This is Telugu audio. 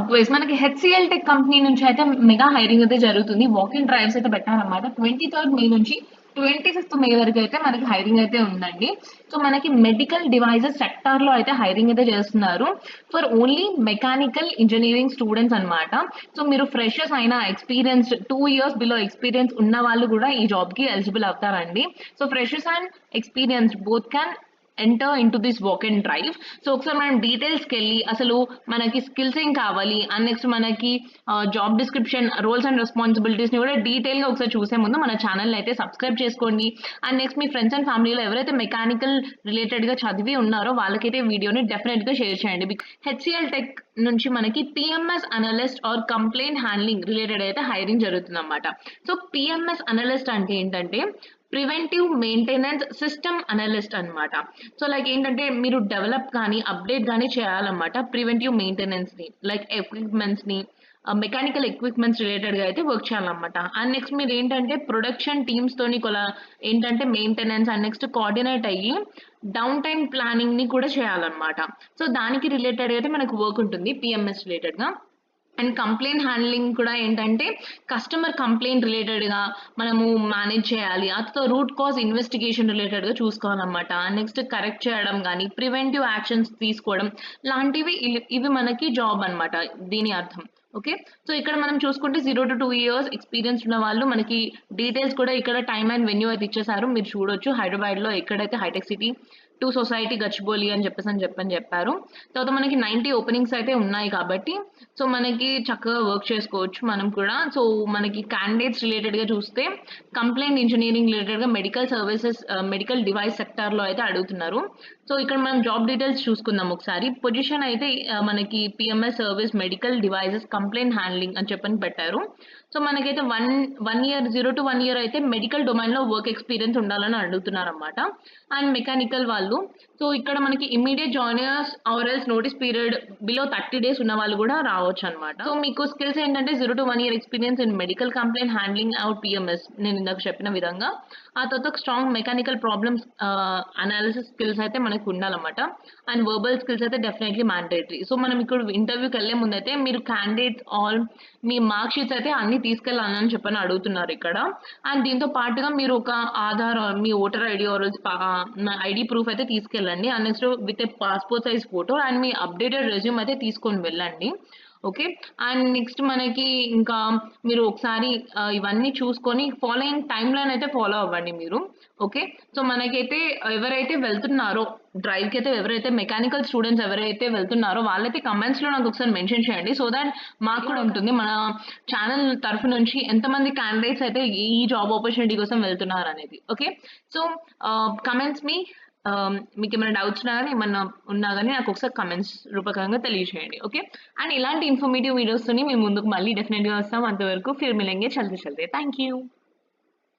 జాబ్ వైస్ మనకి హెచ్సిఎల్ టెక్ కంపెనీ నుంచి అయితే మెగా హైరింగ్ అయితే జరుగుతుంది. వాక్ ఇన్ డ్రైవ్స్ అయితే పెట్టారన్నమాట. 23rd మే నుంచి 25th మే వరకు అయితే మనకి హైరింగ్ అయితే ఉందండి. సో మనకి మెడికల్ డివైజెస్ సెక్టార్ లో అయితే హైరింగ్ అయితే చేస్తున్నారు. For only mechanical engineering students అన్నమాట. సో మీరు ఫ్రెషర్స్ అయినా ఎక్స్పీరియన్స్డ్ 2 ఇయర్స్ బిలో ఎక్స్పీరియన్స్ ఉన్న వాళ్ళు కూడా ఈ జాబ్ కి ఎలిజిబుల్ అవుతారండి. So freshers and experienced both can enter into this walk and drive. So ఒకసారి మనం డీటెయిల్స్కి వెళ్ళి అసలు మనకి స్కిల్స్ ఏం కావాలి అండ్ నెక్స్ట్ మనకి job description roles and responsibilities ని కూడా డీటెయిల్ గా ఒకసారి చూసే ముందు మన ఛానల్ అయితే సబ్స్క్రైబ్ చేసుకోండి. And next me friends and ఫ్యామిలీలో ఎవరైతే మెకానికల్ రిలేటెడ్ గా చదివి ఉన్నారో వాళ్ళకైతే వీడియోని డెఫినెట్ గా షేర్ చేయండి. హెచ్సిఎల్ టెక్ నుంచి మనకి PMS analyst or complaint handling related అయితే హైరింగ్ జరుగుతుంది అన్నమాట. సో పిఎంఎస్ అనలిస్ట్ అంటే ఏంటంటే ప్రివెంటివ్ మెయింటెనెన్స్ సిస్టమ్ అనలిస్ట్ అన్నమాట. సో లైక్ ఏంటంటే మీరు డెవలప్ కానీ అప్డేట్ కానీ చేయాలన్నమాట ప్రివెంటివ్ మెయింటెనెన్స్ ని, లైక్ ఎక్విప్మెంట్స్ ని, మెకానికల్ ఎక్విప్మెంట్స్ రిలేటెడ్ గా అయితే వర్క్ చేయాలన్నమాట. అండ్ నెక్స్ట్ మీరు ఏంటంటే ప్రొడక్షన్ టీమ్స్ తోని ఏంటంటే మెయింటెనెన్స్ అండ్ నెక్స్ట్ కోఆర్డినేట్ అయ్యి డౌన్ టైమ్ ప్లానింగ్ ని కూడా చేయాలన్నమాట. సో దానికి రిలేటెడ్ అయితే మనకు వర్క్ ఉంటుంది పిఎంఎస్ రిలేటెడ్ గా. అండ్ కంప్లైంట్ హ్యాండ్లింగ్ కూడా ఏంటంటే కస్టమర్ కంప్లైంట్ రిలేటెడ్గా మనము మేనేజ్ చేయాలి. అతో రూట్ కాజ్ ఇన్వెస్టిగేషన్ రిలేటెడ్గా చూసుకోవాలన్నమాట. నెక్స్ట్ కరెక్ట్ చేయడం కానీ ప్రివెంటివ్ యాక్షన్స్ తీసుకోవడం లాంటివి ఇవి మనకి జాబ్ అన్నమాట దీని అర్థం. ఓకే, సో ఇక్కడ మనం చూసుకుంటే 0 to 2 years ఎక్స్పీరియన్స్ ఉన్న వాళ్ళు మనకి డీటెయిల్స్ కూడా ఇక్కడ టైమ్ అండ్ వెన్యూ అయితే ఇచ్చేసారు, మీరు చూడొచ్చు. హైదరాబాద్లో ఎక్కడైతే హైటెక్ సిటీ 2 సొసైటీ గచ్చిబౌలి అని చెప్పారు. తర్వాత మనకి 90 ఓపెనింగ్స్ అయితే ఉన్నాయి కాబట్టి సో మనకి చక్కగా వర్క్ చేసుకోవచ్చు మనం కూడా. సో మనకి క్యాండిడేట్స్ రిలేటెడ్గా చూస్తే కంప్లైంట్ ఇంజనీరింగ్ రిలేటెడ్గా మెడికల్ సర్వీసెస్ మెడికల్ డివైస్ సెక్టార్లో అయితే అడుగుతున్నారు. సో ఇక్కడ మనం జాబ్ డీటెయిల్స్ చూసుకుందాం ఒకసారి. పొజిషన్ అయితే మనకి PMS service medical devices complaint handling అని చెప్పని పెట్టారు. సో మనకైతే 1 year 0 to 1 year అయితే మెడికల్ డొమైన్లో వర్క్ ఎక్స్పీరియన్స్ ఉండాలని అడుగుతున్నారు అనమాట. అండ్ మెకానికల్ వాళ్ళు సో ఇక్కడ మనకి immediate joiners or else notice period below 30 days ఉన్న వాళ్ళు కూడా రావచ్చు అనమాట. సో మీకు స్కిల్స్ ఏంటంటే 0 to 1 year experience in medical complaint handling out PMS నేను ఇందాక చెప్పిన విధంగా. ఆ తర్వాత strong mechanical problems analysis skills అయితే మనకు ఉండాలన్నమాట. అండ్ వర్బల్ స్కిల్స్ అయితే డెఫినెట్లీ మ్యాండేటరీ. సో మనం ఇక్కడ ఇంటర్వ్యూకి వెళ్ళే ముందు అయితే మీరు క్యాండిడేట్స్ ఆల్ మీ మార్క్ షీట్స్ అయితే అన్ని తీసుకెళ్ళాలని చెప్పని అడుగుతున్నారు ఇక్కడ. అండ్ దీంతో పాటుగా మీరు ఒక ఆధార్ మీ voter ID or ID proof అయితే తీసుకెళ్ళండి. And next with a passport size photo and మీ అప్డేటెడ్ రెజ్యూమ్ అయితే తీసుకొని వెళ్ళండి. ఓకే, అండ్ నెక్స్ట్ మనకి ఇంకా మీరు ఒకసారి ఇవన్నీ చూసుకొని ఫాలోయింగ్ టైమ్ లైన్ అయితే ఫాలో అవ్వండి మీరు. ఓకే, సో మనకైతే ఎవరైతే వెళ్తున్నారో డ్రైవ్కి అయితే ఎవరైతే మెకానికల్ స్టూడెంట్స్ ఎవరైతే వెళ్తున్నారో వాళ్ళైతే కమెంట్స్లో నాకు ఒకసారి మెన్షన్ చేయండి. సో దాట్ మాకు కూడా ఉంటుంది మన ఛానల్ తరఫు నుంచి ఎంతమంది క్యాండిడేట్స్ అయితే ఈ జాబ్ ఆపర్చునిటీ కోసం వెళ్తున్నారు అనేది. ఓకే, సో కమెంట్స్ మీ మీకు ఏమైనా డౌట్స్ ఉన్నా కానీ నాకు ఒకసారి కమెంట్స్ రూపకంగా తెలియజేయండి. ఓకే, అండ్ ఇలాంటి ఇన్ఫర్మేటివ్ వీడియోస్తోని మేము ముందుకు మళ్ళీ డెఫినెట్గా వస్తాం. అంతవరకు ఫిర్ మిలేంగే చల్తే చల్తే. Thank you.